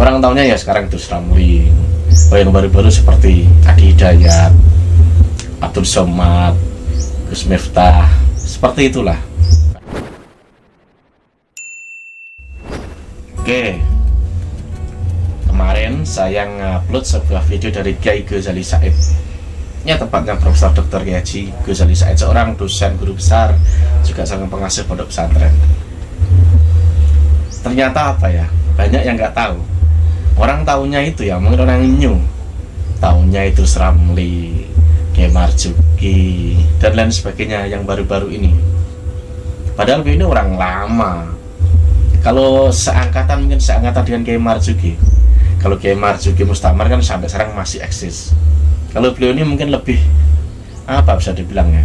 Orang tahunya ya sekarang itu Ramli. Yang baru-baru seperti Adi Hidayat, Abdul Somad, Gus Miftah, seperti itulah. Oke, kemarin saya ngupload sebuah video dari Kiai Ghazali Said. Ya, tepatnya Profesor Dr. Kiai Haji Ghazali Said, seorang dosen guru besar, juga seorang pengasuh pondok pesantren. Ternyata apa ya, banyak yang nggak tahu. Orang tahunya itu ya mungkin orang new, tahunya itu Ramli, Kiai Marzuki, dan lain sebagainya yang baru-baru ini. Padahal ini orang lama. Kalau seangkatan, mungkin seangkatan dengan Kiai Marzuki. Kalau Kiai Marzuki Mustamar kan sampai sekarang masih eksis. Kalau beliau ini mungkin lebih apa bisa dibilang ya,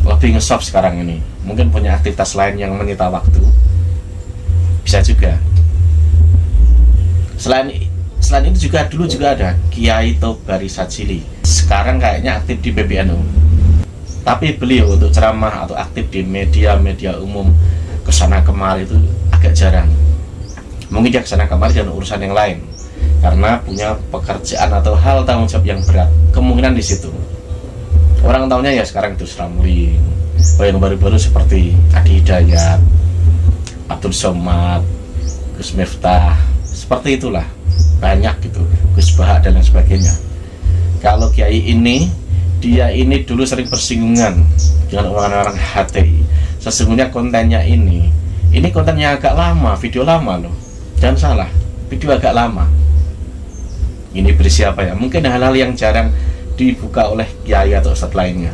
lebih nge-shop sekarang ini. Mungkin punya aktivitas lain yang menyita waktu. Bisa juga. Selain itu juga dulu juga ada Kiai Tobari Sajili. Sekarang kayaknya aktif di PBNU. Tapi beliau untuk ceramah atau aktif di media-media umum kesana kemari itu agak jarang. Mungkin dia kesana kemari dengan urusan yang lain, karena punya pekerjaan atau hal tanggung jawab yang berat. Kemungkinan di situ. Orang tahunya ya sekarang itu Ramli. Yang baru-baru seperti Adi Hidayat, Abdul Somad, Gus Miftah, seperti itulah. Banyak gitu, Gus Bahak dan lain sebagainya. Kalau Kiai ini, dia ini dulu sering bersinggungan dengan orang-orang HTI. Sesungguhnya kontennya ini kontennya agak lama, video lama loh. Jangan salah, video agak lama. Ini berisi apa ya? Mungkin hal-hal yang jarang dibuka oleh kiai atau ustadz lainnya.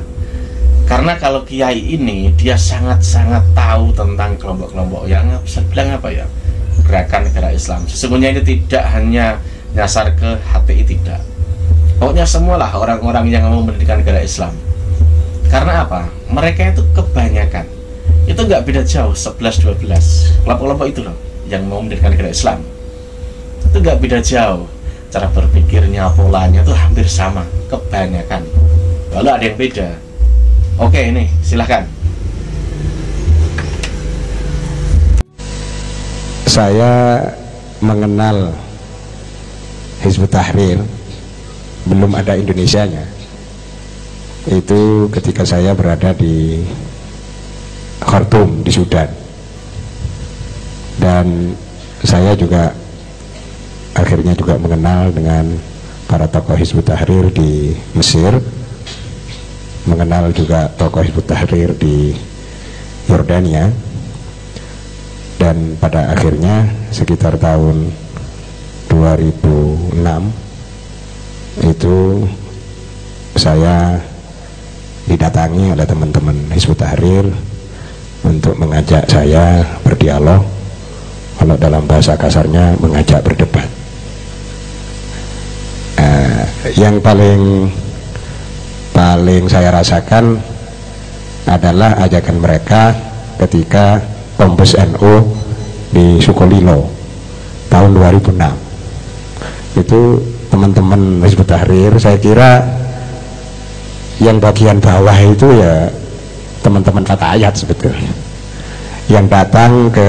Karena kalau kiai ini dia sangat-sangat tahu tentang kelompok-kelompok yang bisa bilang apa ya, gerakan negara Islam. Sesungguhnya ini tidak hanya nyasar ke HTI, tidak. Pokoknya semualah orang-orang yang mau mendirikan negara Islam. Karena apa? Mereka itu kebanyakan itu nggak beda jauh, 11-12 kelompok-kelompok itu loh yang mau mendirikan negara Islam. Itu nggak beda jauh, cara berpikirnya, polanya itu hampir sama, kebanyakan. Lalu ada yang beda. Oke, ini silahkan. Saya mengenal Hizbut Tahrir belum ada Indonesianya. Itu ketika saya berada di Khartoum di Sudan, dan saya juga akhirnya juga mengenal dengan para tokoh Hizbut Tahrir di Mesir, mengenal juga tokoh Hizbut Tahrir di Yordania, dan pada akhirnya sekitar tahun 2006 itu saya didatangi oleh teman-teman Hizbut Tahrir untuk mengajak saya berdialog, kalau dalam bahasa kasarnya mengajak berdebat. Yang paling saya rasakan adalah ajakan mereka ketika Kombes NU di Sukolilo tahun 2006. Itu teman-teman Hizbut Tahrir, saya kira yang bagian bawah itu ya teman-teman Fatayat sebetulnya, yang datang ke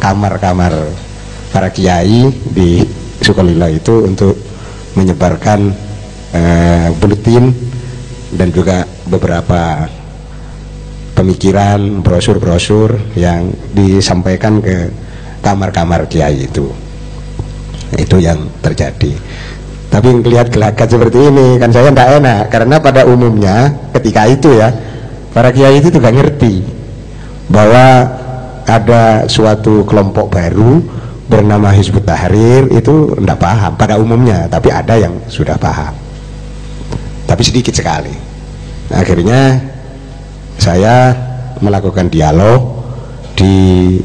kamar-kamar para kiai di Sukolilo itu untuk menyebarkan buletin dan juga beberapa pemikiran, brosur-brosur yang disampaikan ke kamar-kamar kiai itu. Itu yang terjadi. Tapi melihat gelagat seperti ini kan saya tidak enak, karena pada umumnya ketika itu ya para kiai itu juga ngerti bahwa ada suatu kelompok baru bernama Hizbut Tahrir, itu tidak paham pada umumnya, tapi ada yang sudah paham, tapi sedikit sekali. Nah, akhirnya saya melakukan dialog di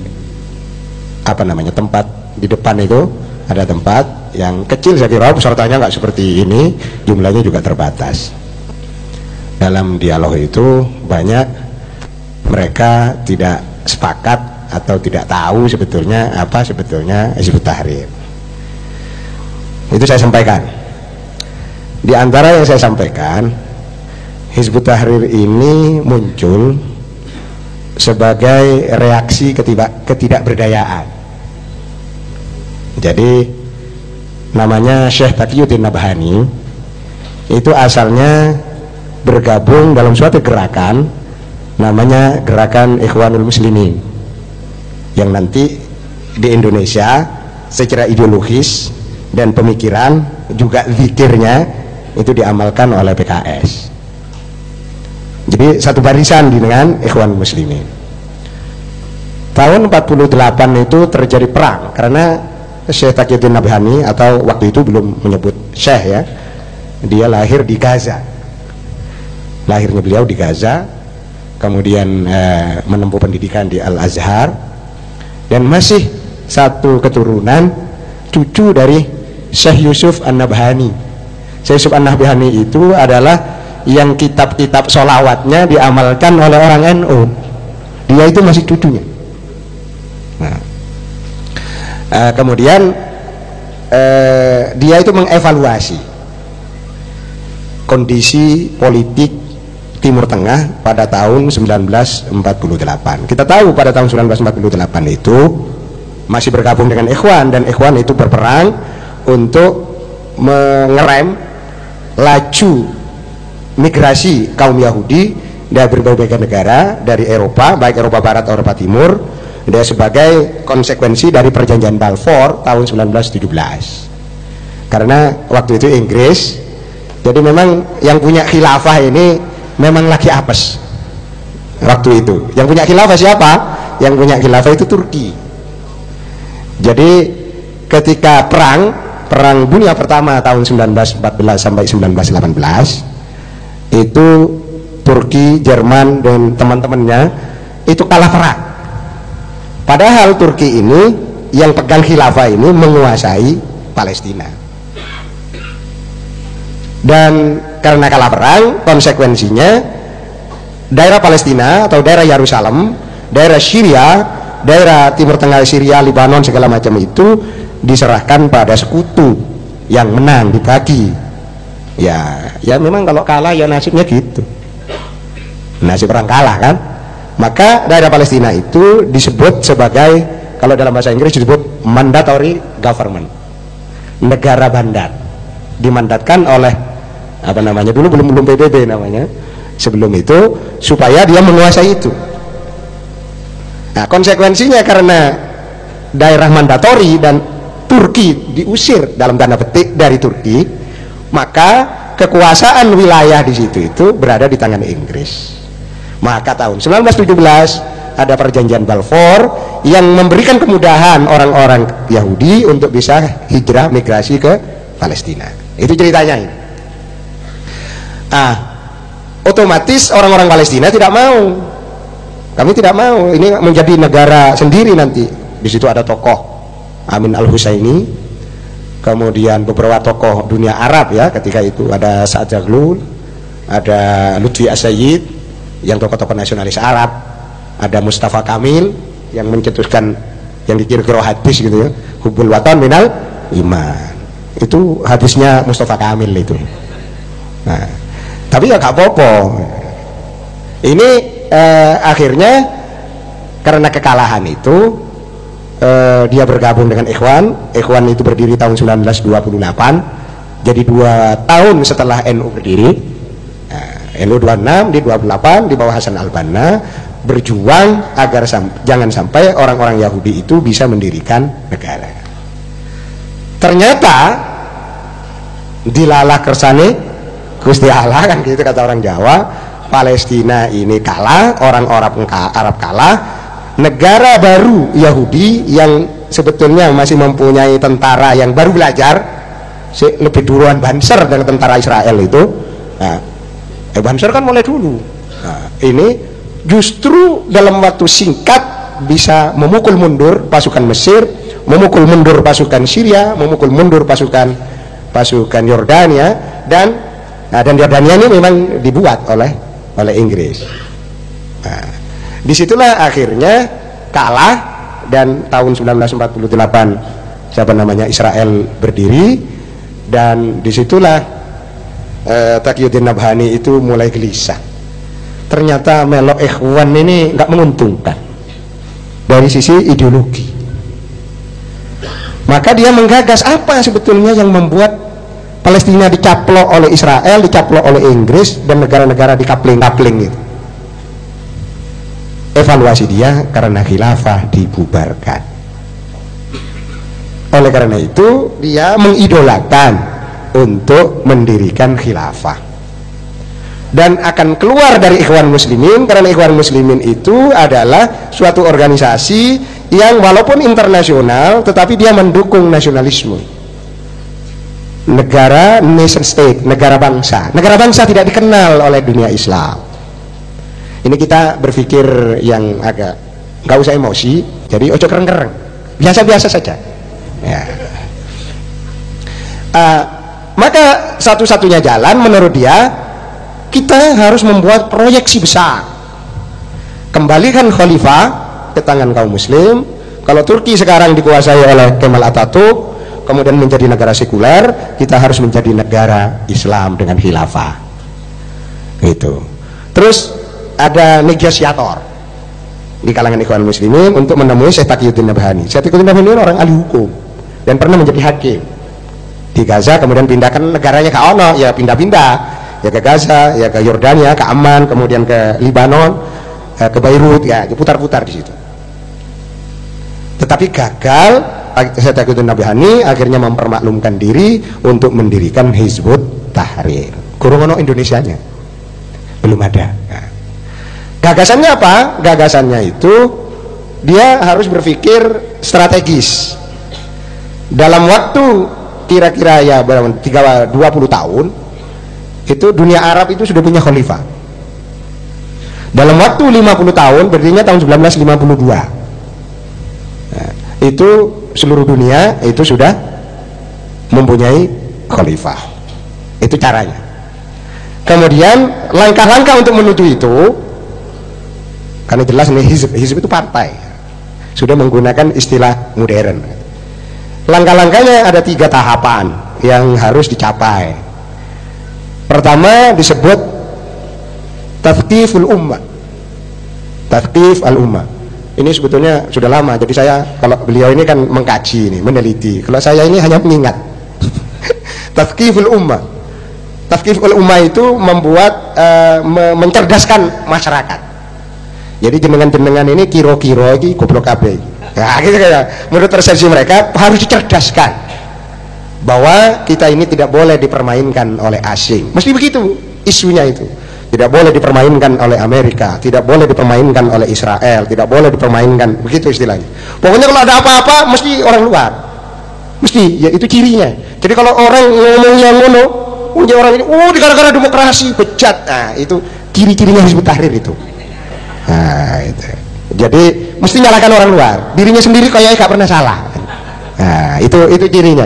tempat di depan itu, ada tempat yang kecil, saya kira pesertanya nggak seperti ini, jumlahnya juga terbatas. Dalam dialog itu banyak mereka tidak sepakat atau tidak tahu sebetulnya apa sebetulnya Hizbut Tahrir. Itu saya sampaikan. Di antara yang saya sampaikan, Hizbut Tahrir ini muncul sebagai reaksi ketidakberdayaan. Jadi namanya Syekh Taqiyuddin Nabhani itu asalnya bergabung dalam suatu gerakan namanya Gerakan Ikhwanul Muslimin, yang nanti di Indonesia secara ideologis dan pemikiran juga zikirnya itu diamalkan oleh PKS. Jadi satu barisan dengan Ikhwanul Muslimin. Tahun 48 itu terjadi perang karena Syekh Taqiyuddin Nabhani, atau waktu itu belum menyebut Syekh ya, dia lahir di Gaza. Lahirnya beliau di Gaza, kemudian menempuh pendidikan di Al-Azhar, dan masih satu keturunan cucu dari Syekh Yusuf An-Nabhani. Syekh Yusuf An-Nabhani itu adalah yang kitab-kitab sholawatnya diamalkan oleh orang NU. Dia itu masih cucunya. Nah, kemudian dia itu mengevaluasi kondisi politik Timur Tengah pada tahun 1948. Kita tahu pada tahun 1948 itu masih bergabung dengan Ikhwan, dan Ikhwan itu berperang untuk mengerem laju migrasi kaum Yahudi dari berbagai negara, dari Eropa, baik Eropa Barat atau Eropa Timur, dan sebagai konsekuensi dari perjanjian Balfour tahun 1917. Karena waktu itu Inggris, jadi memang yang punya khilafah ini memang lagi apes waktu itu. Yang punya khilafah siapa? Yang punya khilafah itu Turki. Jadi ketika perang dunia pertama tahun 1914 sampai 1918 itu Turki, Jerman dan teman-temannya itu kalah perang. Padahal Turki ini yang pegang khilafah ini menguasai Palestina. Dan karena kalah perang, konsekuensinya daerah Palestina atau daerah Yerusalem, daerah Syria, daerah Timur Tengah, Syria, Lebanon segala macam itu diserahkan pada sekutu yang menang, dibagi. Ya memang kalau kalah ya nasibnya gitu. Nasib orang kalah kan. Maka daerah Palestina itu disebut sebagai, kalau dalam bahasa Inggris disebut mandatory government, negara bandar, dimandatkan oleh apa namanya, dulu belum PBB namanya, sebelum itu, supaya dia menguasai itu. Nah, konsekuensinya karena daerah mandatori dan Turki diusir dalam tanda petik dari Turki, maka kekuasaan wilayah di situ itu berada di tangan Inggris. Maka tahun 1917 ada perjanjian Balfour yang memberikan kemudahan orang-orang Yahudi untuk bisa hijrah migrasi ke Palestina. Itu ceritanya ini. Otomatis orang-orang Palestina tidak mau. Kami tidak mau ini menjadi negara sendiri nanti. Di situ ada tokoh Amin Al-Husaini, kemudian beberapa tokoh dunia Arab ya, ketika itu ada Sa'ad Zaghloul, ada Lutfi As-Sayyid yang tokoh-tokoh nasionalis Arab, ada Mustafa Kamil yang mencetuskan yang dikira-kira hadis gitu ya, Hubbul Watan Minal Iman. Itu hadisnya Mustafa Kamil itu. Nah, tapi ya gak apa-apa. Ini akhirnya karena kekalahan itu dia bergabung dengan Ikhwan. Ikhwan itu berdiri tahun 1928. Jadi 2 tahun setelah NU berdiri. NU 26, di 28 di bawah Hasan al-Banna berjuang agar jangan sampai orang-orang Yahudi itu bisa mendirikan negara. Ternyata dilalah kersane Gusti Allah, kan gitu kata orang Jawa. Palestina ini kalah, orang Arab kalah, negara baru Yahudi yang sebetulnya masih mempunyai tentara yang baru belajar, lebih duluan Banser dari tentara Israel itu. Nah, Banser kan mulai dulu. Nah, ini justru dalam waktu singkat bisa memukul mundur pasukan Mesir, memukul mundur pasukan Syria, memukul mundur pasukan Yordania, dan Yordania ini memang dibuat oleh Inggris. Nah, disitulah akhirnya kalah, dan tahun 1948 Israel berdiri, dan disitulah Taqiyuddin Nabhani itu mulai gelisah. Ternyata melok Ikhwan ini nggak menguntungkan dari sisi ideologi. Maka dia menggagas apa sebetulnya yang membuat Palestina dicaplok oleh Israel, dicaplok oleh Inggris dan negara-negara dikapling-kapling itu. Evaluasi dia karena khilafah dibubarkan. Oleh karena itu dia mengidolakan untuk mendirikan khilafah dan akan keluar dari Ikhwan Muslimin, karena Ikhwan Muslimin itu adalah suatu organisasi yang walaupun internasional tetapi dia mendukung nasionalisme, negara nation state, negara bangsa. Negara bangsa tidak dikenal oleh dunia Islam. Ini kita berpikir yang agak nggak usah emosi, jadi ojo kereng-kereng, biasa-biasa saja ya. Maka satu-satunya jalan menurut dia, kita harus membuat proyeksi besar, kembalikan khalifah ke tangan kaum muslim. Kalau Turki sekarang dikuasai oleh Kemal Atatürk, kemudian menjadi negara sekuler, kita harus menjadi negara Islam dengan khilafah gitu. Terus ada negosiator di kalangan Ikhwan Muslimin untuk menemui Syekh Taqiyuddin Nabhani. Syekh Taqiyuddin Nabhani ini orang ahli hukum dan pernah menjadi hakim di Gaza, kemudian pindahkan negaranya ke ono, ya pindah-pindah, ya ke Gaza, ya ke Yordania, ke Amman, kemudian ke Libanon, ke Beirut, ya putar-putar di situ. Tetapi gagal. Syekh Taqiyuddin Nabhani akhirnya mempermaklumkan diri untuk mendirikan Hizbut Tahrir. Kurang ono Indonesianya, belum ada. Nah, gagasannya apa? Gagasannya itu dia harus berpikir strategis. Dalam waktu kira-kira ya 20 tahun itu dunia Arab itu sudah punya khalifah. Dalam waktu 50 tahun, berdirinya tahun 1952, nah, itu seluruh dunia itu sudah mempunyai khalifah. Itu caranya. Kemudian langkah-langkah untuk menuju itu, karena jelas nih hizb itu partai, sudah menggunakan istilah modern. Langkah-langkahnya ada 3 tahapan yang harus dicapai. Pertama disebut tafqiful ummah, tafqif al ummah. Ini sebetulnya sudah lama, jadi saya, kalau beliau ini kan mengkaji ini, meneliti, kalau saya ini hanya mengingat. Tafqiful ummah, tafqiful ummah itu membuat mencerdaskan masyarakat. Jadi jenengan-jenengan ini kiro-kiro ini goblok kabeh. Nah, gitu kayak menurut persepsi mereka harus dicerdaskan bahwa kita ini tidak boleh dipermainkan oleh asing. Mesti begitu isunya itu. Tidak boleh dipermainkan oleh Amerika, tidak boleh dipermainkan oleh Israel, tidak boleh dipermainkan, begitu istilahnya. Pokoknya kalau ada apa-apa mesti orang luar. Mesti, ya itu cirinya. Jadi kalau orang ngomongnya ngono, punya orang ini, gara-gara demokrasi, bejat. Nah, itu ciri-cirinya Hizbut Tahrir itu. Nah, itu. Jadi mesti nyalakan orang luar, dirinya sendiri kayaknya gak pernah salah. Nah, itu cirinya.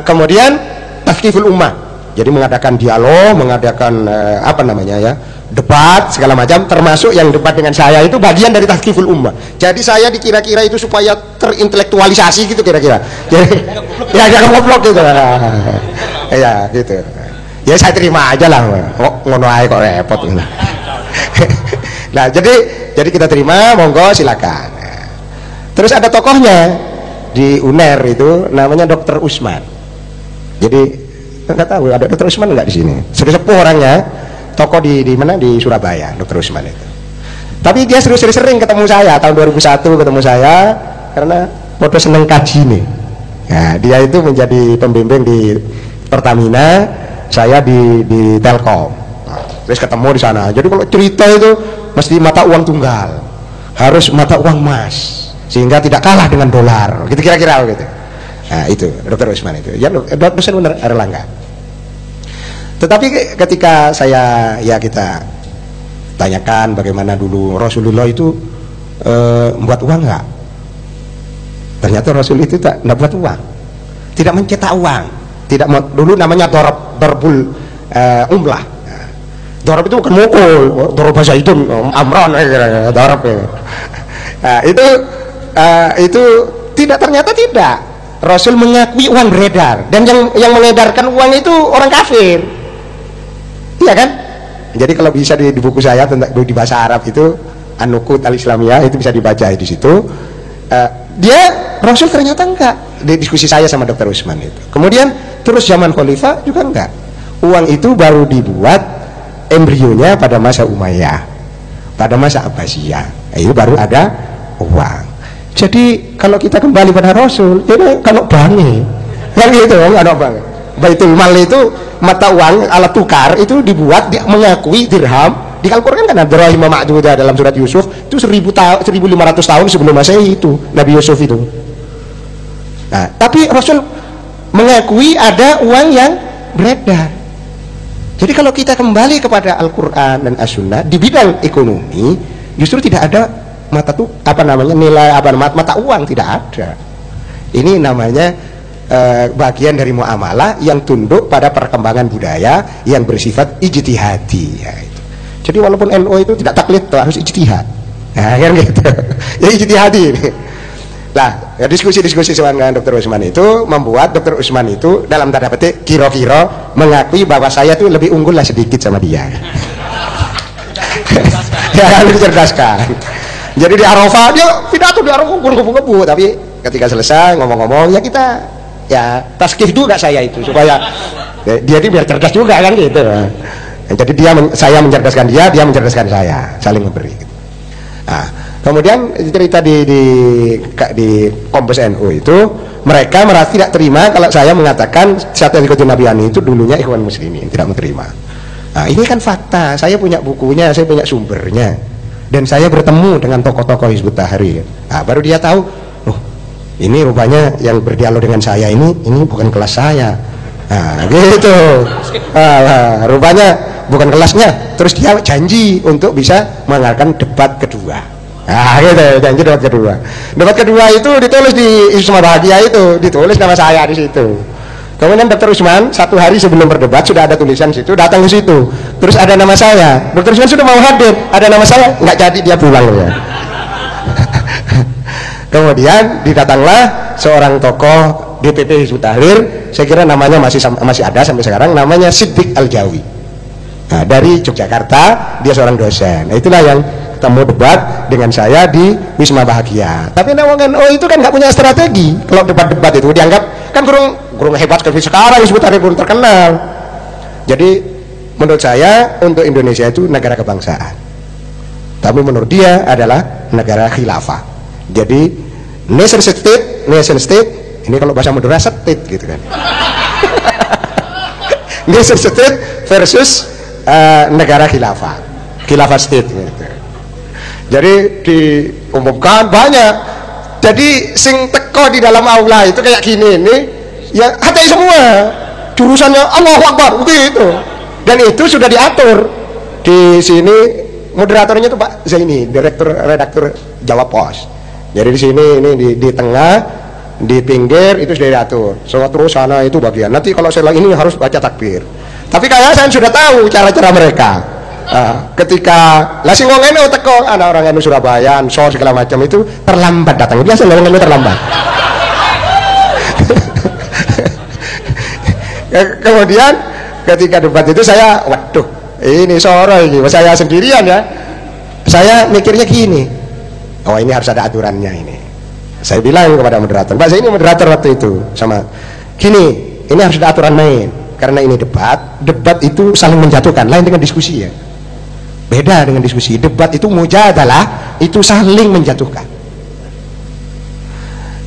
Kemudian tafqiful ummah, jadi mengadakan dialog, mengadakan debat segala macam, termasuk yang debat dengan saya itu bagian dari tafqiful ummah. Jadi saya dikira-kira itu supaya terintelektualisasi gitu kira-kira. Jadi ya jangan goblok gitu. Ya gitu. Ya saya terima aja lah. Ngono ae kok repot. Nah, jadi kita terima, monggo silakan. Terus ada tokohnya di UNER itu namanya Dr. Usman. Jadi nggak tahu ada Dr. Usman nggak di sini. Sudah sepuh orangnya, tokoh di mana di Surabaya, Dr. Usman itu. Tapi dia sering ketemu saya, tahun 2001 ketemu saya karena foto seneng kaji nih. Nah, dia itu menjadi pembimbing di Pertamina, saya di Telkom. Nah, terus ketemu di sana. Jadi kalau cerita itu mesti mata uang tunggal, harus mata uang emas, sehingga tidak kalah dengan dolar. Gitu kira-kira gitu. Nah, itu Dr. Usman itu. Ya, dosen benar Erlangga. Tetapi ketika kita tanyakan bagaimana dulu Rasulullah itu membuat uang nggak? Ternyata Rasul itu tidak buat uang, tidak mencetak uang, tidak dulu namanya darbul umlah. Dorab itu bukan mukul, dorab bahasa itu amron, dorab ya. Nah, itu ternyata tidak. Rasul mengakui uang beredar, dan yang mengedarkan uang itu orang kafir, iya kan? Jadi kalau bisa di buku saya tentang di bahasa Arab itu An-Nuqut Al-Islamiyah itu bisa dibaca di situ. Dia Rasul ternyata enggak. Di diskusi saya sama Dr. Usman itu. Kemudian terus zaman Khalifah juga enggak. Uang itu baru dibuat embrionya pada masa Umayyah, pada masa Abbasiyah. Itu baru ada uang. Jadi kalau kita kembali pada Rasul, ini kalau bangi, kan gitu, ada bangi. Baitul Mal itu mata uang alat tukar itu dibuat mengakui dirham. Di Al-Quran kan ada Dirham Ma'dudah dalam surat Yusuf itu 1500 tahun sebelum Masehi itu Nabi Yusuf itu. Nah, tapi Rasul mengakui ada uang yang beredar. Jadi kalau kita kembali kepada Al-Quran dan As-Sunnah di bidang ekonomi, justru tidak ada mata uang tidak ada. Ini namanya bagian dari muamalah yang tunduk pada perkembangan budaya yang bersifat ijtihadi ya, itu. Jadi walaupun NU itu tidak taklid harus ijtihad, nah kan gitu ya, ijtihadi ini. Nah, diskusi-diskusi dengan Dr. Usman itu membuat Dr. Usman itu dalam tanda petik kira-kira mengakui bahwa saya tuh lebih unggul lah sedikit sama dia. Ya, lebih cerdaskan. Jadi di Arafah dia pidato di Arafah ngebu-ngebu, tapi ketika selesai ngomong-ngomong ya kita ya taskif juga saya itu supaya dia ini biar cerdas juga kan gitu. Jadi saya mencerdaskan dia mencerdaskan saya, saling memberi. Nah, kemudian cerita di Kompes NU itu mereka merasa tidak terima kalau saya mengatakan Satellikuddin Nabiyani itu dulunya Ikhwan Muslimin, tidak menerima. Nah, ini kan fakta, saya punya bukunya, saya punya sumbernya, dan saya bertemu dengan tokoh-tokoh Hizbut Tahrir. Nah, baru dia tahu, oh ini rupanya yang berdialog dengan saya ini bukan kelas saya. Nah gitu, rupanya bukan kelasnya. Terus dia janji untuk bisa mengadakan debat kedua. Nah gitu, janji debat kedua. Debat kedua itu ditulis di Isma Bahagia itu, ditulis nama saya di situ. Kemudian Dr. Usman 1 hari sebelum berdebat sudah ada tulisan situ, datang ke situ. Terus ada nama saya. Dr. Usman sudah mau hadir, ada nama saya, nggak jadi, dia pulang ya. Kemudian didatanglah seorang tokoh DPP Hizbut Tahrir, saya kira namanya masih ada sampai sekarang, namanya Siddiq Al-Jawi. Nah, dari Yogyakarta, dia seorang dosen. Nah, itulah yang ketemu debat dengan saya di Wisma Bahagia. Tapi NU itu kan nggak punya strategi. Kalau debat-debat itu dianggap kan kurang hebat seperti sekarang, Hizbut Tahrir pun terkenal. Jadi menurut saya untuk Indonesia itu negara kebangsaan, tapi menurut dia adalah negara khilafah. Jadi nation state ini kalau bahasa Madura state gitu kan. Nation state versus negara khilafah state gitu. Jadi diumumkan banyak. Jadi sing teko di dalam aula itu kayak gini ini ya hati semua jurusannya Allahu Akbar begitu, dan itu sudah diatur di sini. Moderatornya itu Pak Zaini, redaktur Jawa Pos. Jadi di sini ini di tengah, di pinggir itu sudah diatur. So terus sana itu bagian. Nanti kalau saya ini harus baca takbir. Tapi kayak saya sudah tahu cara-cara mereka. Ketika lasing wong NU teko, ada orang NU Surabaya, Ansor segala macam itu terlambat datang. Biasa orang NU terlambat. Kemudian ketika debat itu saya, waduh, ini soro ini, saya sendirian ya. Saya mikirnya gini, oh ini harus ada aturannya ini. Saya bilang kepada moderator, Mbak saya ini moderator waktu itu sama, gini, ini harus ada aturan main. Karena ini debat itu saling menjatuhkan, lain dengan diskusi ya. Beda dengan diskusi, debat itu mujadalah, itu saling menjatuhkan.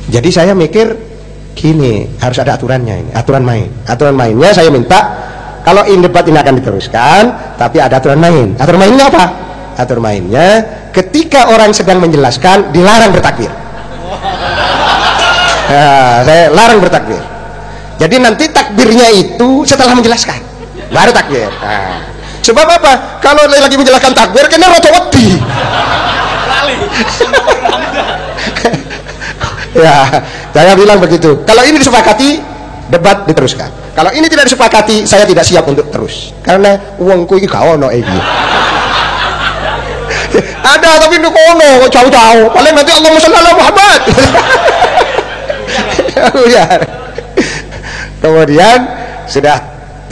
Jadi saya mikir gini, harus ada aturannya ini, aturan main. Aturan mainnya saya minta, kalau ini debat ini akan diteruskan, tapi ada aturan main. Aturan mainnya apa? Aturan mainnya, ketika orang sedang menjelaskan, dilarang bertakbir. Nah, saya larang bertakbir. Jadi nanti takbirnya itu setelah menjelaskan, baru takbir. Nah, sebab apa? Kalau lagi menjelaskan takbir, kena roto wedi. Ya, saya bilang begitu. Kalau ini disepakati, debat diteruskan. Kalau ini tidak disepakati, saya tidak siap untuk terus. Karena uangku ini gak ono iki. Ada tapi nduk ono jauh-jauh. Paling nanti Allahumma shalli ala Muhammad. Ya. Kemudian sudah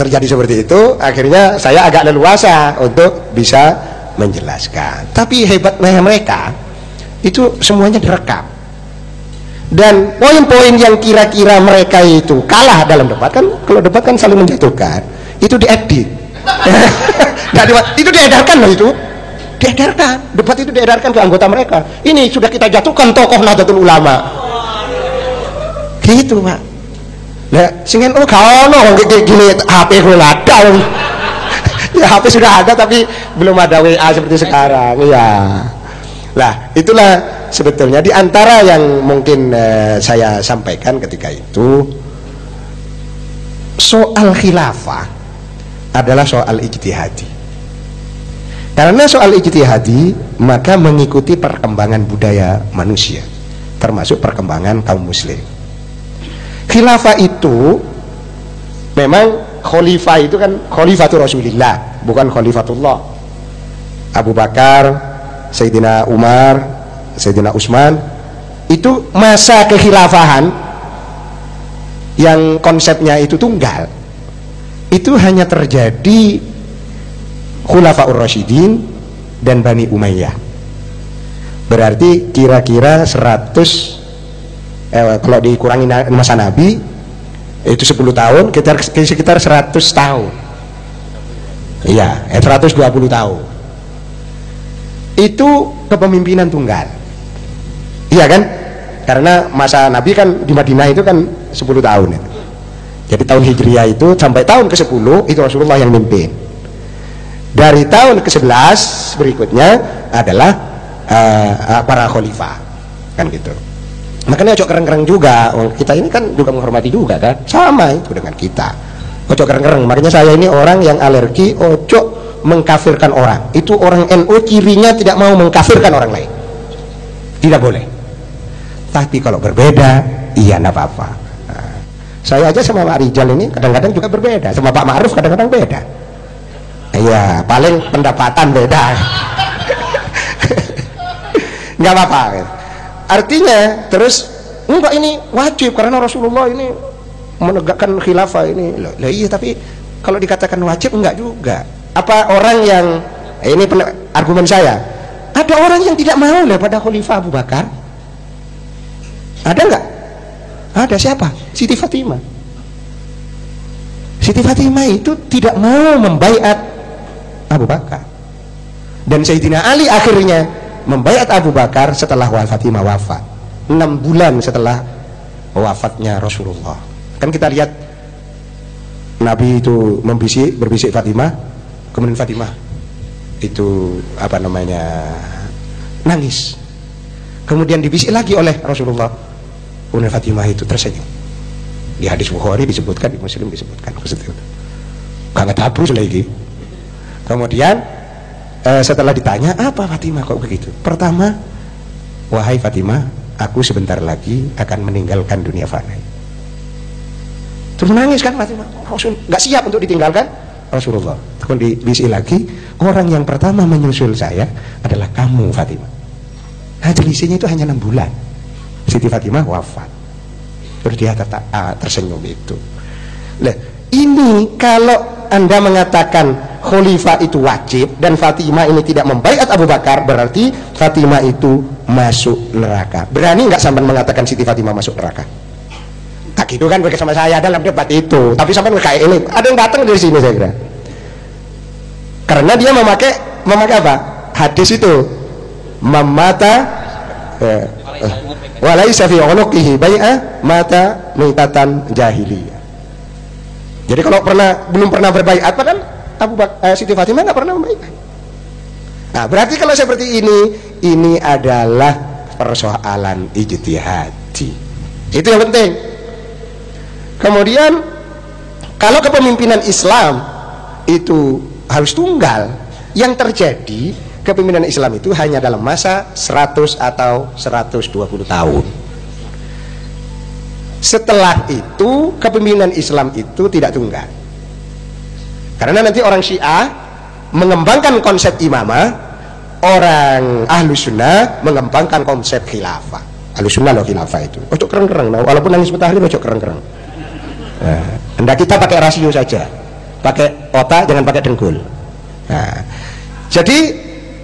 terjadi seperti itu, akhirnya saya agak leluasa untuk bisa menjelaskan. Tapi hebatnya mereka itu semuanya direkam. Dan poin-poin yang kira-kira mereka itu kalah dalam debat, kan kalau debat kan saling menjatuhkan, itu diedit. Itu diedarkan loh, itu diedarkan, debat itu diedarkan ke anggota mereka. Ini sudah kita jatuhkan tokoh Nahdlatul Ulama, gitu Pak. Nah, singen gak ono gini HP gue ada. Ya, HP sudah ada tapi belum ada WA seperti sekarang. Iya. Lah, itulah sebetulnya di antara yang mungkin saya sampaikan ketika itu. Soal khilafah adalah soal ijtihadi. Karena soal ijtihadi, maka mengikuti perkembangan budaya manusia, termasuk perkembangan kaum muslim. Khilafah itu memang, khalifah itu kan khalifatul Rasulillah, bukan khalifatullah. Abu Bakar, Sayyidina Umar, Sayyidina Utsman, itu masa kekhilafahan yang konsepnya itu tunggal, itu hanya terjadi Khulafaur Rasyidin dan Bani Umayyah. Berarti kira-kira 100, kalau dikurangi masa Nabi itu 10 tahun, sekitar 100 tahun. Iya, 120 tahun. Itu kepemimpinan tunggal, iya kan? Karena masa Nabi kan di Madinah itu kan 10 tahun itu. Jadi tahun Hijriah itu sampai tahun ke-10 itu Rasulullah yang mimpin. Dari tahun ke-11 berikutnya adalah para khalifah, kan gitu. Makanya ojo kereng-kereng juga, kita ini kan juga menghormati juga kan, sama itu dengan kita. Ojo kereng-kereng, makanya saya ini orang yang alergi ojo mengkafirkan orang. Itu orang NU cirinya tidak mau mengkafirkan orang lain, tidak boleh. Tapi kalau berbeda, iya enggak apa-apa. Nah, saya aja sama Pak Rijal ini kadang-kadang juga berbeda, sama Pak Ma'ruf kadang-kadang beda. Iya, paling pendapatan beda. Nggak apa-apa. Artinya terus enggak, ini wajib karena Rasulullah ini menegakkan khilafah ini. Lah iya, tapi kalau dikatakan wajib enggak juga. Apa orang yang ini argumen saya, ada orang yang tidak mau lah pada Khalifah Abu Bakar? Ada enggak? Ada. Siapa? Siti Fatimah. Siti Fatimah itu tidak mau membaiat Abu Bakar, dan Sayyidina Ali akhirnya membaiat Abu Bakar setelah Fatimah wafat, 6 bulan setelah wafatnya Rasulullah. Kan kita lihat Nabi itu berbisik Fatimah, kemudian Fatimah itu apa namanya, nangis, kemudian dibisik lagi oleh Rasulullah, kemudian Fatimah itu tersenyum. Di hadis Bukhari disebutkan, di Muslim disebutkan, gak tabrus lagi. Kemudian setelah ditanya, apa Fatimah kok begitu? Pertama, wahai Fatimah, aku sebentar lagi akan meninggalkan dunia fana. Terus menangis kan Fatimah, Rasul nggak siap untuk ditinggalkan Rasulullah. Kemudian diisi lagi, orang yang pertama menyusul saya adalah kamu Fatimah. Nah, selisihnya itu hanya 6 bulan. Siti Fatimah wafat, terus dia tersenyum itu. Nah, ini kalau Anda mengatakan khalifah itu wajib dan Fatimah ini tidak membaiat Abu Bakar, berarti Fatimah itu masuk neraka. Berani nggak sampai mengatakan Siti Fatimah masuk neraka? Tak gitu kan bersama saya dalam debat itu. Tapi sampai kayak ini ada yang datang dari sini saya kira. Karena dia memakai apa? Hadis itu, mamata walaisa fi unuqihi bai'ah mata mitatan jahiliyah. Jadi kalau belum pernah berbaiat kan Siti Fatimah nggak pernah membaiat. Nah, berarti kalau seperti ini adalah persoalan ijtihadi. Itu yang penting. Kemudian kalau kepemimpinan Islam itu harus tunggal, yang terjadi kepemimpinan Islam itu hanya dalam masa 100 atau 120 tahun. Setelah itu kepemimpinan Islam itu tidak tunggal, karena nanti orang Syiah mengembangkan konsep imamah, orang Ahlu Sunnah mengembangkan konsep khilafah. Ahlu Sunnah loh khilafah itu ojo kereng-kereng, nah, walaupun nangis matahari ojo kereng-kereng. Nah, hendak kita pakai rasio saja, pakai otak, jangan pakai dengkul. Nah, jadi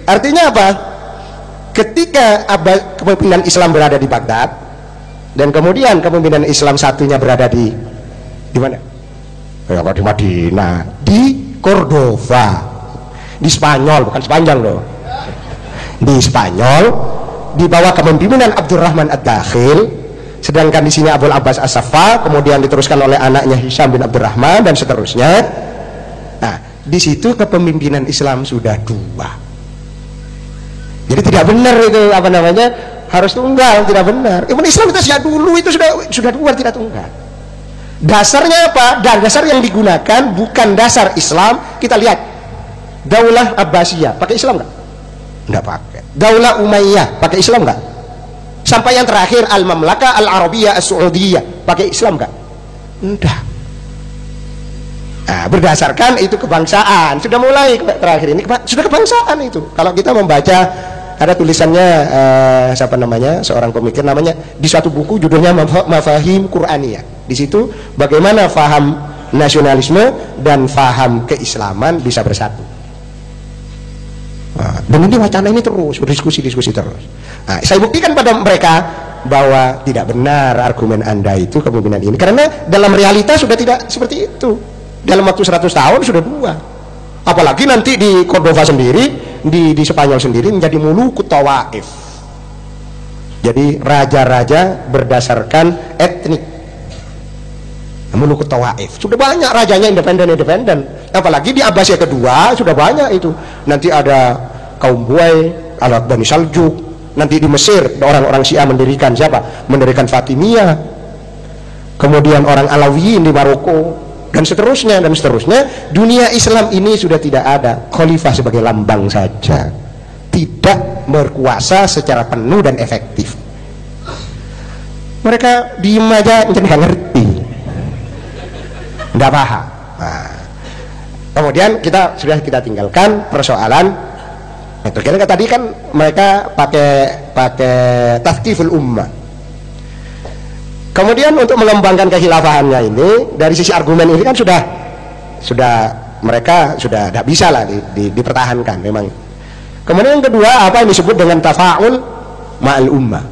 artinya apa? Ketika kepemimpinan Islam berada di Baghdad, Dan kemudian kepemimpinan Islam satunya berada di mana? Ya, di Madinah, di Cordova, di Spanyol, bukan Sepanjang loh, di Spanyol, di bawah kepemimpinan Abdurrahman Ad-Dakhil. Sedangkan di sini Abul Abbas As-Saffah, kemudian diteruskan oleh anaknya Hisham bin Abdurrahman dan seterusnya. Nah, di situ kepemimpinan Islam sudah dua. Jadi tidak benar itu apa namanya, harus tunggal, tidak benar. Islam itu sejak dulu itu sudah dua, tidak tunggal. Dasarnya apa? Dan dasar yang digunakan bukan dasar Islam. Kita lihat Daulah Abbasiyah pakai Islam nggak? Nggak pakai. Daulah Umayyah pakai Islam nggak? Sampai yang terakhir Al-Mamlakah Al-Arabiyah As-Saudiyah pakai Islam nggak? Enggak. Nah, berdasarkan itu kebangsaan. Sudah mulai terakhir ini sudah kebangsaan itu. Kalau kita membaca, ada tulisannya siapa namanya, seorang pemikir namanya, di suatu buku judulnya Mafahim Qur'aniyah. Di situ bagaimana faham nasionalisme dan faham keislaman bisa bersatu. Nah, dan ini wacana ini terus berdiskusi terus. Nah, saya buktikan pada mereka bahwa tidak benar argumen Anda itu kepemimpinan ini, karena dalam realitas sudah tidak seperti itu. Dalam waktu 100 tahun sudah dua. Apalagi nanti di Cordova sendiri, di Spanyol sendiri menjadi mulukut tawaif. Jadi raja-raja berdasarkan etnik. Mulukut tawaif. Sudah banyak rajanya independen. Apalagi di Abbasiyah kedua sudah banyak itu. Nanti ada kaum Buai, ada Bani Saljuk. Nanti di Mesir orang-orang Syiah mendirikan siapa? Mendirikan Fatimiyah. Kemudian orang Alawiyin di Maroko. Dan seterusnya. Dunia Islam ini sudah tidak ada khalifah sebagai lambang saja, tidak berkuasa secara penuh dan efektif. Mereka diem aja, jadi nggak ngerti, nggak paham. Nah, kemudian kita tinggalkan persoalan itu. Tadi kan mereka pakai tafkiful ummah. Kemudian untuk mengembangkan kekhilafahannya ini, dari sisi argumen ini kan sudah mereka sudah tidak bisa lah dipertahankan memang. Kemudian yang kedua, apa yang disebut dengan tafa'ul ma'al ummah.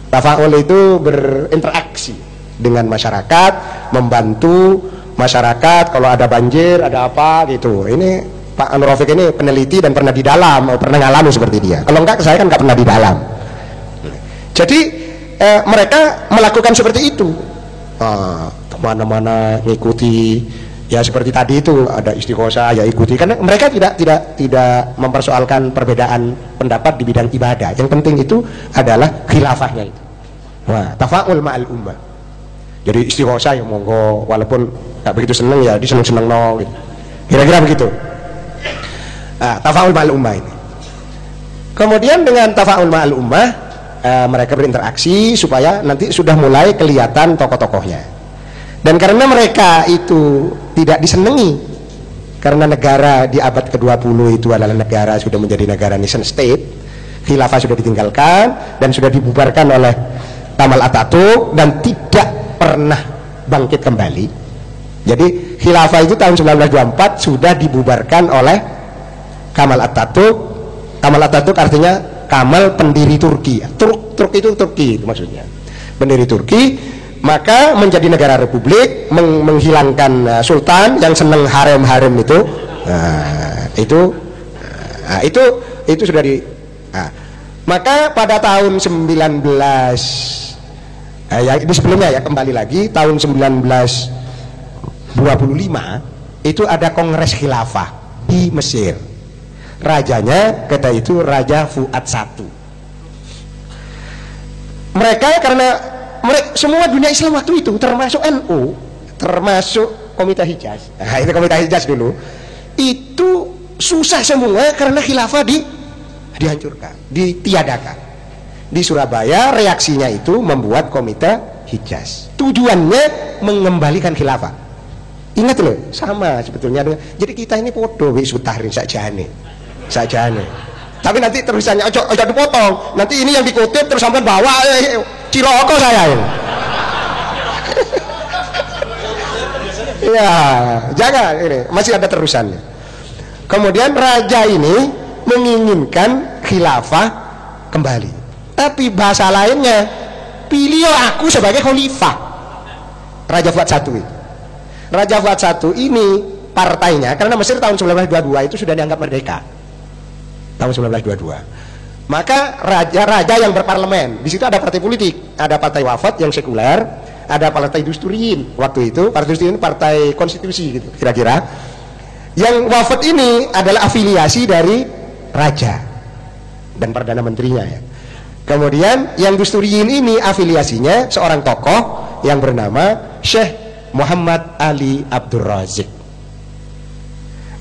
Tafa'ul itu berinteraksi dengan masyarakat, membantu masyarakat kalau ada banjir, ada apa gitu. Ini Pak Anur Rafiq ini peneliti dan pernah di dalam, pernah ngalami seperti dia. Kalau enggak, saya kan enggak pernah di dalam. Jadi mereka melakukan seperti itu, kemana-mana ngikuti, ya seperti tadi itu ada istighosah ya ikuti, karena mereka tidak mempersoalkan perbedaan pendapat di bidang ibadah. Yang penting itu adalah khilafahnya itu. Wah, tafa'ul ma'al ummah. Jadi istighosah ya monggo, walaupun nggak begitu seneng ya diseneng-seneng no gitu. Kira-kira begitu. Tafa'ul ma'al ummah ini. Kemudian dengan tafa'ul ma'al ummah, mereka berinteraksi supaya nanti sudah mulai kelihatan tokoh-tokohnya. Dan karena mereka itu tidak disenangi, karena negara di abad ke-20 itu adalah negara sudah menjadi negara nation state, khilafah sudah ditinggalkan dan sudah dibubarkan oleh Kamal Atatürk dan tidak pernah bangkit kembali. Jadi khilafah itu tahun 1924 sudah dibubarkan oleh Kamal Atatürk. Kamal Atatürk artinya Kamal pendiri Turki. Turk itu Turki itu maksudnya, pendiri Turki. Maka menjadi negara republik, menghilangkan sultan yang seneng harem-harem itu. Itu sudah di. Maka pada tahun 19 ya ini sebelumnya ya, kembali lagi tahun 1925 itu ada kongres khilafah di Mesir. Rajanya kata itu Raja Fuad I. Mereka karena semua dunia Islam waktu itu termasuk NU, termasuk Komite Hijaz. Nah, itu Komite Hijaz dulu. Itu susah semua karena khilafah dihancurkan, ditiadakan. Di Surabaya reaksinya itu membuat Komite Hijaz. Tujuannya mengembalikan khilafah. Ingat loh, sama sebetulnya. Jadi kita ini podo wis utarin sajane. Tapi nanti terusannya ojo dipotong. Nanti ini yang dikutip terus sampai bawa ciloko saya ini. Ya, jangan, ini masih ada terusannya. Kemudian raja ini menginginkan khilafah kembali. Tapi bahasa lainnya pilih aku sebagai khalifah. Raja Fuad I itu. Raja Fuad I ini partainya, karena Mesir tahun 1922 itu sudah dianggap merdeka. Tahun 1922. Maka raja-raja yang berparlemen, di situ ada partai politik, ada partai Wafat yang sekuler, ada partai Dusturiyin waktu itu, partai Dusturiyin partai konstitusi gitu kira-kira. Yang Wafat ini adalah afiliasi dari raja dan perdana menterinya ya. Kemudian yang Dusturiyin ini afiliasinya seorang tokoh yang bernama Syekh Muhammad Ali Abdul Razik.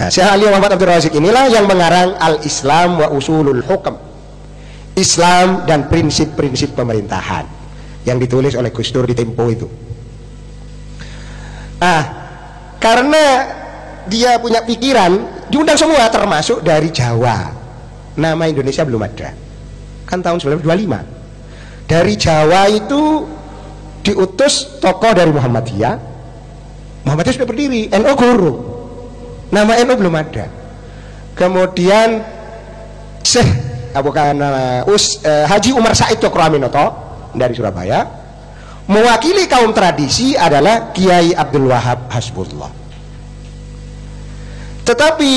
Nah, Syekh Ali Muhammad Abdul Razik inilah yang mengarang Al-Islam wa Usulul Hukm, Islam dan prinsip-prinsip pemerintahan, yang ditulis oleh Gus Dur di Tempo itu. Nah, karena dia punya pikiran, diundang semua termasuk dari Jawa. Nama Indonesia belum ada. Kan tahun 1925. Dari Jawa itu diutus tokoh dari Muhammadiyah. Muhammadiyah sudah berdiri, NU guru. Nama NU belum ada. Kemudian Syekh Haji Umar Said Cokroaminoto dari Surabaya. Mewakili kaum tradisi adalah Kiai Abdul Wahab Hasbullah. Tetapi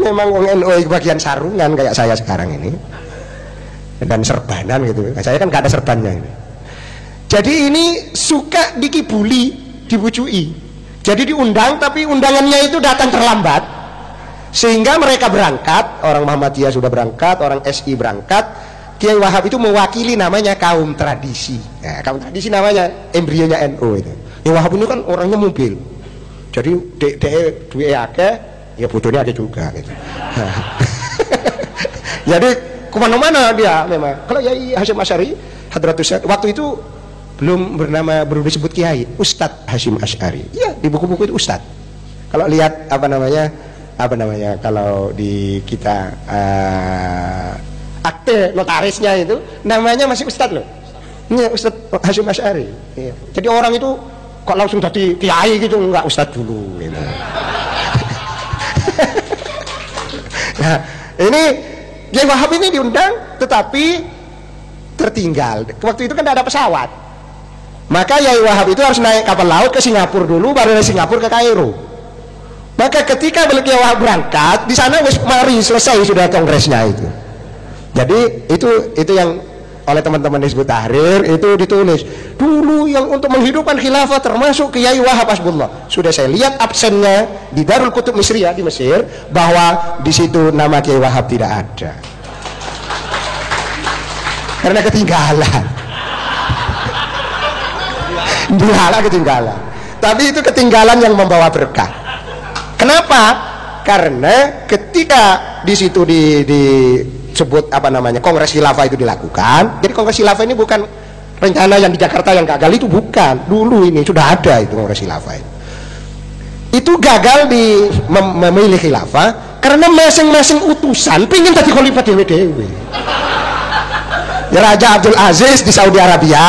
memang NU bagian sarungan kayak saya sekarang ini dan serbanan gitu. Saya kan gak ada serbannya ini. Jadi ini suka dikibuli, dibujui. Jadi diundang, tapi undangannya itu datang terlambat, sehingga mereka berangkat. Orang Muhammadiyah sudah berangkat, orang SI berangkat. Kiai Wahab itu mewakili namanya kaum tradisi. Nah, kaum tradisi namanya embrionya NU itu. Kiai Wahab ini kan orangnya mobil. Jadi duwe akeh, ya bodohnya ada juga gitu. Jadi kemana-mana dia memang. Kalau Yai Hasyim Asy'ari Hadratus waktu itu belum disebut Kiai, Ustadz Hasyim Asy'ari. Ya, di buku-buku itu Ustadz. Kalau lihat apa namanya kalau di kita akte notarisnya itu namanya masih Ustadz loh. Ini Ustadz Hasyim Asy'ari. Ya. Jadi orang itu kok langsung jadi Kiai gitu, enggak, Ustadz dulu gitu. Nah, ini Kiai Wahab ini diundang, tetapi tertinggal. Waktu itu kan tidak ada pesawat, maka Kiai Wahab itu harus naik kapal laut ke Singapura dulu, baru dari Singapura ke Kairo. Maka ketika Kiai Wahab berangkat, di sana mari selesai sudah kongresnya itu. Jadi itu yang oleh teman-teman Hizbut Tahrir itu ditulis dulu, yang untuk menghidupkan khilafah termasuk Kiai Wahab Hasbullah. Sudah saya lihat absennya di Darul Kutub Misriyah di Mesir, bahwa di situ nama Kiai Wahab tidak ada karena ketinggalan. Dihalah ketinggalan, tapi itu ketinggalan yang membawa berkah. Kenapa? Karena ketika di situ disebut Kongres Khilafah itu dilakukan. Jadi Kongres Khilafah ini bukan rencana yang di Jakarta yang gagal, itu bukan. Dulu ini sudah ada itu Kongres Khilafah itu gagal di memilih khilafah karena masing-masing utusan pingin tadi khalifah dewe-dewe. Ya, Raja Abdul Aziz di Saudi Arabia,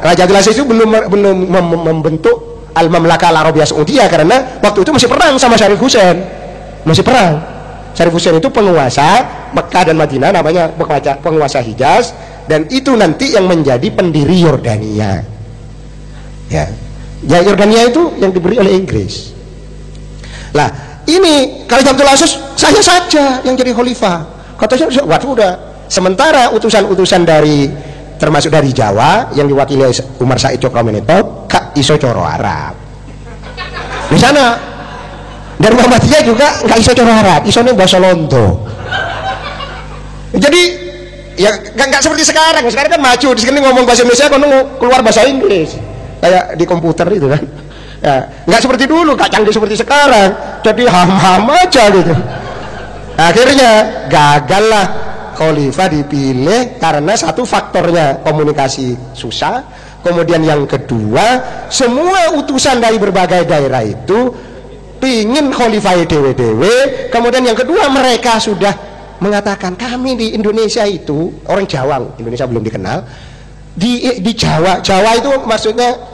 Raja Abdul Aziz itu belum membentuk Al-Mamlakah Al-Arabiyah Saudiyah karena waktu itu masih perang sama Syarif Hussein. Masih perang. Syarif Hussein itu penguasa Mekah dan Madinah, namanya penguasa Hijaz, dan itu nanti yang menjadi pendiri Yordania. Ya, Yordania itu yang diberi oleh Inggris. Lah, ini kalau Abdul Aziz saya saja yang jadi khalifah. Katanya, waduh udah. Sementara utusan-utusan termasuk dari Jawa yang diwakili Umar Said Cokroaminoto gak iso coro Arab. Di sana dari Muhammadiyah juga gak iso coro Arab, isone bahasa Londo. Jadi ya nggak seperti sekarang kan maju, di sini ngomong bahasa Indonesia kan keluar bahasa Inggris kayak di komputer itu kan. Ya, nggak seperti dulu, nggak canggih seperti sekarang, jadi ham-ham aja gitu. Akhirnya gagal lah khalifah dipilih karena satu faktornya komunikasi susah, kemudian yang kedua semua utusan dari berbagai daerah itu pingin khalifah dewe-dewe, kemudian yang kedua mereka sudah mengatakan kami di Indonesia itu orang Jawa, Indonesia belum dikenal di Jawa itu maksudnya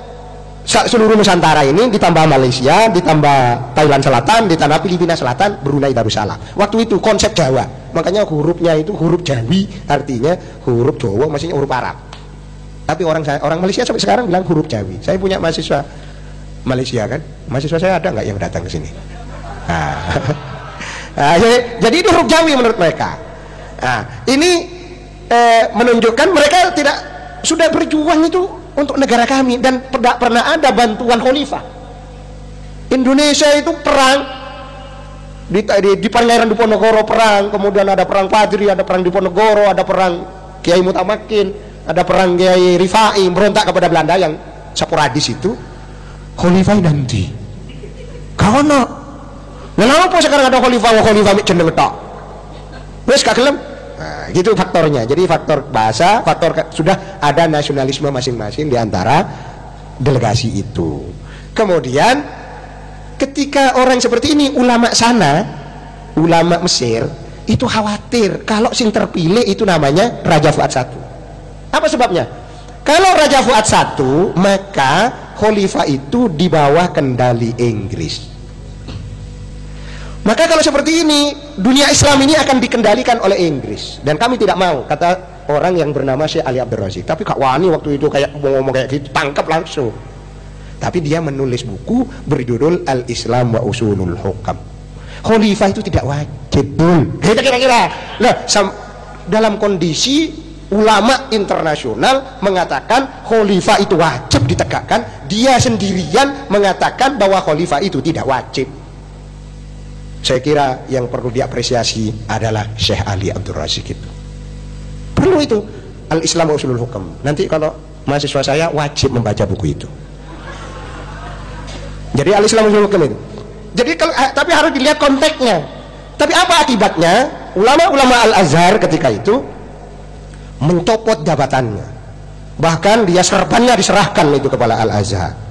seluruh Nusantara ini ditambah Malaysia, ditambah Thailand Selatan, ditambah Filipina Selatan, Brunei Darussalam. Waktu itu konsep Jawa, makanya hurufnya itu huruf Jawi, artinya huruf Jawa, maksudnya huruf Arab. Tapi orang Malaysia sampai sekarang bilang huruf Jawi. Saya punya mahasiswa Malaysia kan, mahasiswa saya ada nggak yang datang ke sini? Jadi itu huruf Jawi menurut mereka. Ini menunjukkan mereka sudah berjuang itu untuk negara kami, dan tidak pernah ada bantuan khalifah. Indonesia itu perang di Pangeran Diponegoro perang, kemudian ada perang Padri, ada perang Diponegoro, ada perang Kiai Mutamakin, ada perang Kiai Rifai berontak kepada Belanda yang sporadis itu. Khalifah nanti kawan kenapa sekarang ada khalifah jeneng tok wes gak gelem. Gitu faktornya. Jadi faktor bahasa, sudah ada nasionalisme masing-masing di antara delegasi itu. Kemudian ketika orang seperti ini, ulama Mesir itu khawatir kalau sing terpilih itu namanya Raja Fuad I. Apa sebabnya? Kalau Raja Fuad I, maka khalifah itu di bawah kendali Inggris. Maka kalau seperti ini, dunia Islam ini akan dikendalikan oleh Inggris, dan kami tidak mau, kata orang yang bernama Syekh Ali Abdul Razik. Tapi Kak Wani waktu itu kayak ngomong kayak gitu, tangkap langsung. Tapi dia menulis buku berjudul Al-Islam wa Usulul Hukam. Khalifah itu tidak wajib. Kira-kira. Nah, dalam kondisi ulama internasional mengatakan khalifah itu wajib ditegakkan, dia sendirian mengatakan bahwa khalifah itu tidak wajib. Saya kira yang perlu diapresiasi adalah Syekh Ali Abdul Razik itu. Perlu itu Al-Islam wa Usulul Hukam. Nanti kalau mahasiswa saya wajib membaca buku itu. Jadi Al-Islam wa Usulul Hukam itu. Jadi tapi harus dilihat konteksnya. Tapi apa akibatnya? Ulama-ulama Al-Azhar ketika itu mencopot jabatannya. Bahkan dia serbannya diserahkan itu kepada Al-Azhar.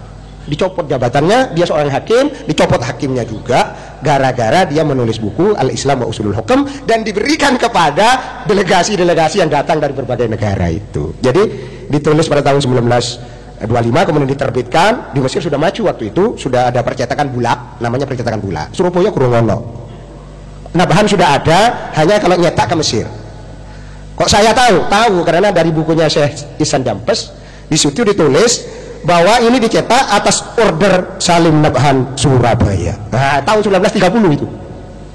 Dicopot jabatannya, dia seorang hakim, dicopot hakimnya juga gara-gara dia menulis buku Al-Islam wa Usulul Hukam, dan diberikan kepada delegasi-delegasi yang datang dari berbagai negara itu. Jadi ditulis pada tahun 1925, kemudian diterbitkan. Di Mesir sudah maju waktu itu, sudah ada percetakan bulak, namanya percetakan bulak. Surabaya kurungono. Nah, bahan sudah ada, hanya kalau nyetak ke Mesir. Kok saya tahu karena dari bukunya Syekh Ihsan Jampes, di situ ditulis bahwa ini dicetak atas order Salim Nabhan Surabaya. Nah, tahun 1930 itu.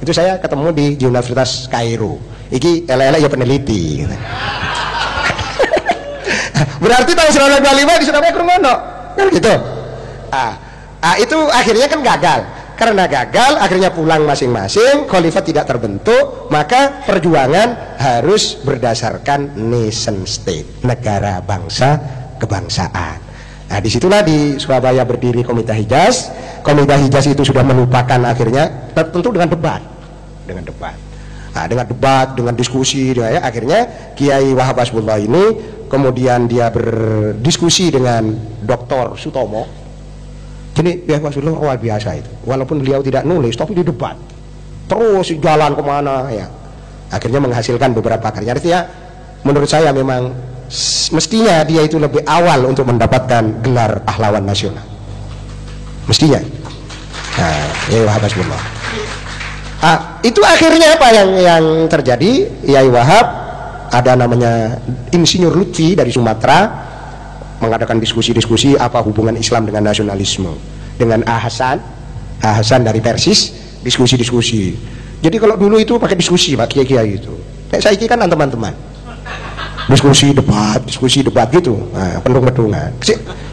Itu saya ketemu di Universitas Kairo. Iki elek-elek ya peneliti. Berarti tahun 1925 di Surabaya kurungono. Kan gitu. Itu akhirnya kan gagal. Karena gagal, akhirnya pulang masing-masing, khalifah tidak terbentuk, maka perjuangan harus berdasarkan nation state, negara bangsa kebangsaan. Nah, disitulah di Surabaya berdiri Komite Hijaz. Komite Hijaz itu sudah melupakan akhirnya, tentu dengan debat, dengan diskusi, akhirnya Kiai Wahab Hasbullah ini kemudian dia berdiskusi dengan Dr. Sutomo. Jadi Kiai Hasbullah luar biasa itu, walaupun beliau tidak nulis, tapi di debat terus jalan kemana ya. Akhirnya menghasilkan beberapa karya. Artinya menurut saya memang mestinya dia itu lebih awal untuk mendapatkan gelar pahlawan nasional, mestinya. Nah, Yai Wahab Hasbullah. Itu akhirnya apa yang terjadi? Yai Wahab, ada namanya Insinyur Lutfi dari Sumatera, mengadakan diskusi-diskusi apa hubungan Islam dengan nasionalisme, dengan Hasan dari Persis, diskusi-diskusi. Jadi kalau dulu itu pakai diskusi Pak Kiai itu. Saya kan teman-teman diskusi debat gitu, pendung-pendungan.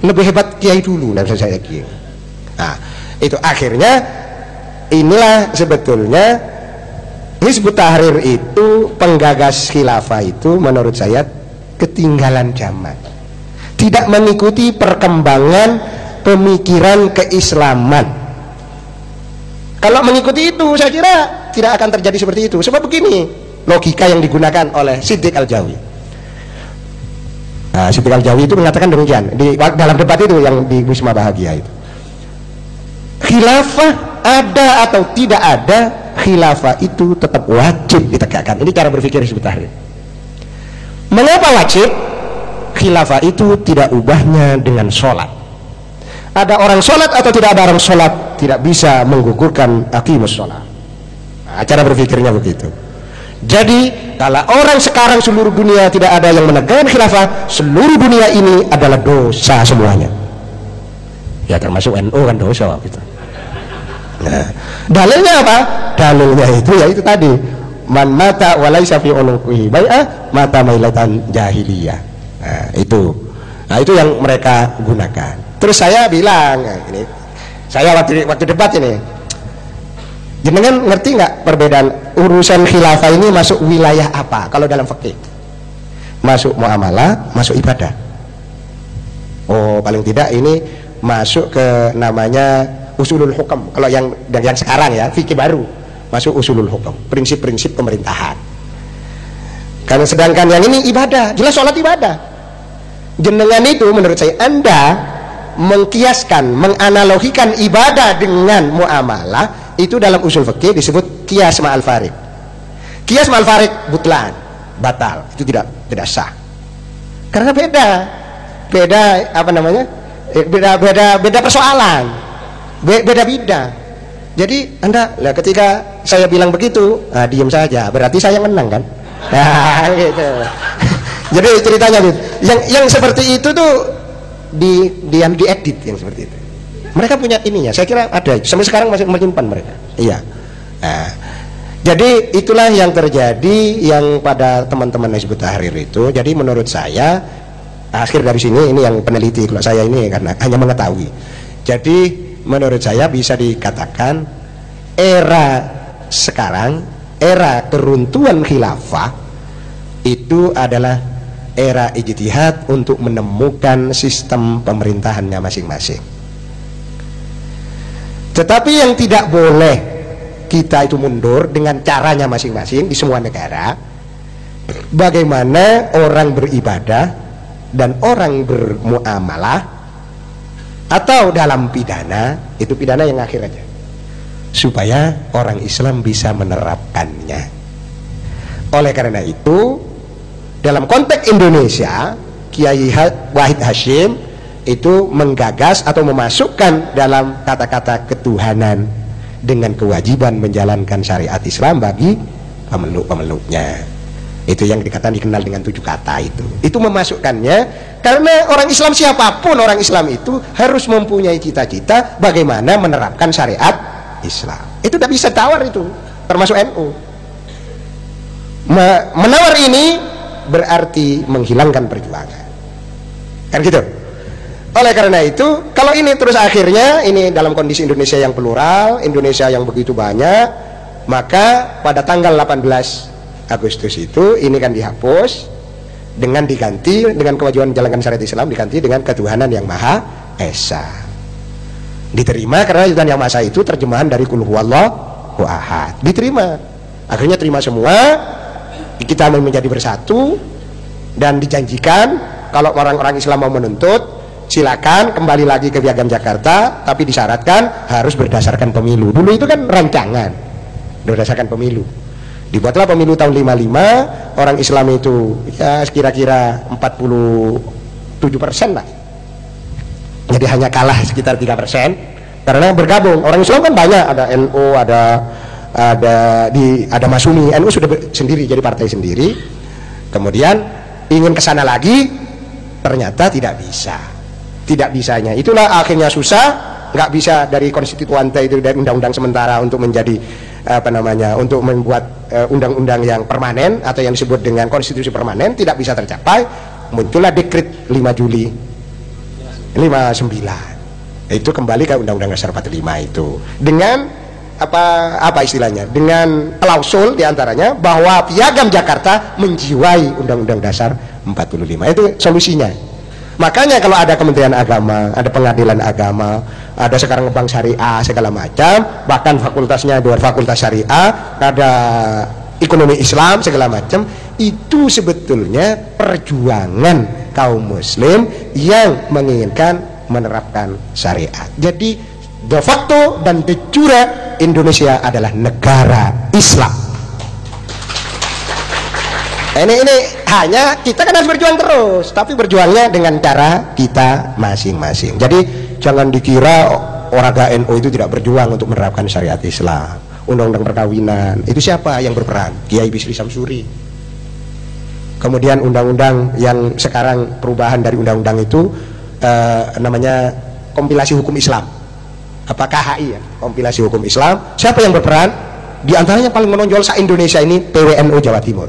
Lebih hebat Kiai dulu dari saya Kiai. Nah, itu akhirnya inilah sebetulnya Hizbut Tahrir itu, penggagas khilafah itu menurut saya ketinggalan zaman, tidak mengikuti perkembangan pemikiran keislaman. Kalau mengikuti itu saya kira tidak akan terjadi seperti itu. Sebab begini logika yang digunakan oleh Siddiq Al-Jawi. Siddiq Al-Jawi itu mengatakan demikian dalam debat itu yang di Wisma Bahagia itu. Khilafah ada atau tidak ada, khilafah itu tetap wajib ditegakkan. Ini cara berpikir Hizbut Tahrir. Mengapa wajib? Khilafah itu tidak ubahnya dengan sholat. Ada orang sholat atau tidak ada orang sholat tidak bisa menggugurkan aqimus sholat. Cara berpikirnya begitu. Jadi kalau orang sekarang seluruh dunia tidak ada yang menegakkan khilafah, seluruh dunia ini adalah dosa semuanya. Ya termasuk NU kan dosa gitu. Nah, dalilnya apa? Dalilnya itu ya itu tadi, man mata walaisa fi unuqihi bai'ah mata mailatan jahiliyah. Nah, itu yang mereka gunakan. Terus saya bilang, nah, ini saya waktu debat ini, jenengan ngerti nggak perbedaan urusan khilafah ini masuk wilayah apa? Kalau dalam fikih masuk muamalah, masuk ibadah. Oh, paling tidak ini masuk ke namanya usulul hukum. Kalau yang sekarang ya fikih baru masuk usulul hukum, prinsip-prinsip pemerintahan. Karena sedangkan yang ini ibadah, jelas sholat ibadah. Jenengan itu menurut saya Anda mengkiaskan, menganalogikan ibadah dengan muamalah, itu dalam usul fikih disebut qiyas ma'al farik. Qiyas ma'al farik butlan, batal, itu tidak sah. Karena beda apa namanya? Beda persoalan, beda. Jadi Anda lah ketika saya bilang begitu, diam saja, berarti saya menang kan? Nah, gitu. Jadi ceritanya gitu. Yang seperti itu tuh diedit yang seperti itu. Mereka punya ininya, saya kira ada sampai sekarang masih menyimpan mereka. Iya. Nah, jadi itulah yang terjadi yang pada teman-teman Hizbut Tahrir itu. Jadi menurut saya akhir dari sini ini yang peneliti, kalau saya ini karena hanya mengetahui. Jadi menurut saya bisa dikatakan era sekarang, era keruntuhan khilafah itu adalah era ijtihad untuk menemukan sistem pemerintahannya masing-masing. Tetapi yang tidak boleh kita itu mundur dengan caranya masing-masing di semua negara. Bagaimana orang beribadah dan orang bermuamalah atau dalam pidana, itu pidana yang akhir aja, supaya orang Islam bisa menerapkannya. Oleh karena itu dalam konteks Indonesia, Kiai Wahid Hasyim itu menggagas atau memasukkan dalam kata-kata ketuhanan dengan kewajiban menjalankan syariat Islam bagi pemeluk-pemeluknya. Itu yang dikenal dengan 7 kata itu memasukkannya, karena orang Islam siapapun orang Islam itu harus mempunyai cita-cita bagaimana menerapkan syariat Islam. Itu tidak bisa tawar, itu termasuk NU. Menawar ini berarti menghilangkan perjuangan, kan gitu. Oleh karena itu kalau ini terus akhirnya ini dalam kondisi Indonesia yang plural, Indonesia yang begitu banyak, maka pada tanggal 18 Agustus itu ini kan dihapus dengan diganti dengan kewajiban menjalankan syariat Islam, diganti dengan ketuhanan yang Maha Esa. Diterima karena ketuhanan yang Maha Esa itu terjemahan dari Qul huwallahu ahad. Diterima. Akhirnya terima semua, kita menjadi bersatu dan dijanjikan kalau orang-orang Islam mau menuntut silakan kembali lagi ke Piagam Jakarta, tapi disyaratkan harus berdasarkan pemilu. Dulu itu kan rancangan berdasarkan pemilu. Dibuatlah pemilu tahun 55, orang Islam itu ya kira-kira 47% lah. Jadi hanya kalah sekitar 3%, karena bergabung. Orang Islam kan banyak, ada NU, ada Masumi. NU sudah sendiri jadi partai sendiri. Kemudian ingin kesana lagi, ternyata tidak bisa. Tidak bisanya. Itulah akhirnya susah, nggak bisa dari konstituante itu, dari undang-undang sementara untuk menjadi untuk membuat undang-undang yang permanen atau yang disebut dengan konstitusi permanen, tidak bisa tercapai. Muncullah dekret 5 Juli 59. Itu kembali ke Undang-Undang Dasar 45 itu dengan apa istilahnya, dengan klausul diantaranya bahwa Piagam Jakarta menjiwai Undang-Undang Dasar 45. Itu solusinya. Makanya kalau ada Kementerian Agama, ada Pengadilan Agama, ada sekarang Bank Syariah segala macam, bahkan fakultasnya 2 fakultas syariah, ada ekonomi Islam segala macam, itu sebetulnya perjuangan kaum muslim yang menginginkan menerapkan syariat. Jadi de facto dan de jure Indonesia adalah negara Islam. Ini hanya kita kan harus berjuang terus, tapi berjuangnya dengan cara kita masing-masing. Jadi jangan dikira Oraga NU itu tidak berjuang untuk menerapkan syariat Islam. undang-undang perkawinan. Itu siapa yang berperan? Kiai Bisri Samsuri. Kemudian undang-undang yang sekarang perubahan dari undang-undang itu namanya kompilasi hukum Islam. Apa KHI ya? Kompilasi hukum Islam. Siapa yang berperan? Di antaranya paling menonjol se-Indonesia ini PWNU Jawa Timur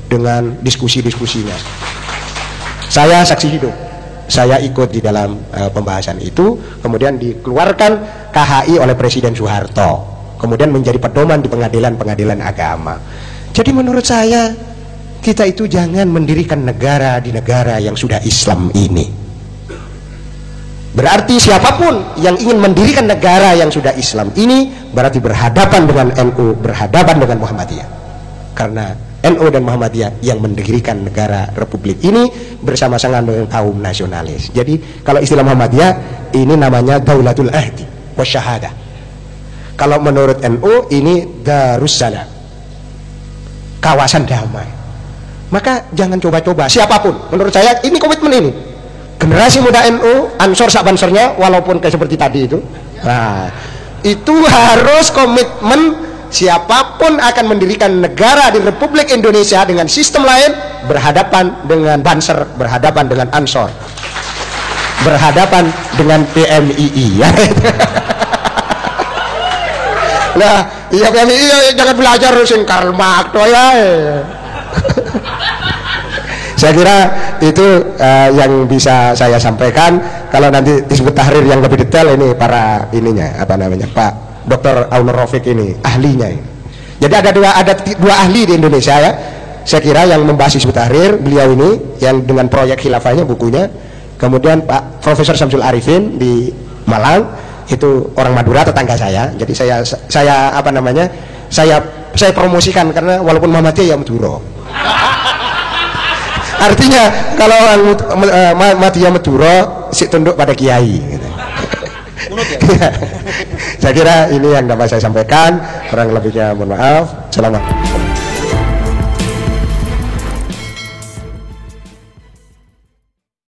dengan diskusi-diskusinya. Saya saksi hidup. Saya ikut di dalam pembahasan itu, kemudian dikeluarkan KHI oleh Presiden Soeharto, kemudian menjadi pedoman di pengadilan-pengadilan agama. Jadi menurut saya, kita itu jangan mendirikan negara di negara yang sudah Islam ini. Berarti siapapun yang ingin mendirikan negara yang sudah Islam ini, berarti berhadapan dengan NU, berhadapan dengan Muhammadiyah. Karena NU dan Muhammadiyah yang mendirikan negara Republik ini bersama-sama dengan kaum nasionalis. Jadi kalau istilah Muhammadiyah ini namanya Daulatul Ahdi Wasyahadah. Kalau menurut NU ini Darussalam, kawasan damai. Maka jangan coba-coba siapapun. Menurut saya ini komitmen ini. Generasi muda NU, ansor sak bansornya, walaupun kayak seperti tadi itu. Nah, itu harus komitmen. Siapapun akan mendirikan negara di Republik Indonesia dengan sistem lain, berhadapan dengan Banser, berhadapan dengan Ansor, berhadapan dengan PMII ya. Nah, iya PMII jangan belajar sing Karl Marx ya. Saya kira itu yang bisa saya sampaikan. Kalau nanti disebut tahrir yang lebih detail ini para ininya apa namanya Pak Dr. Aunur Rafiq ini ahlinya ini. Jadi ada dua ahli di Indonesia ya. Saya kira yang membahas Hizbut Tahrir beliau ini yang dengan proyek khilafahnya bukunya. Kemudian Pak Profesor Syamsul Arifin di Malang itu orang Madura tetangga saya. Jadi saya apa namanya? Saya promosikan karena walaupun Muhammadiyah ya Madura. Artinya kalau orang Muhammadiyah Madura si tunduk pada kiai gitu. Ya. Saya kira ini yang dapat saya sampaikan, kurang lebihnya mohon maaf. Selamat.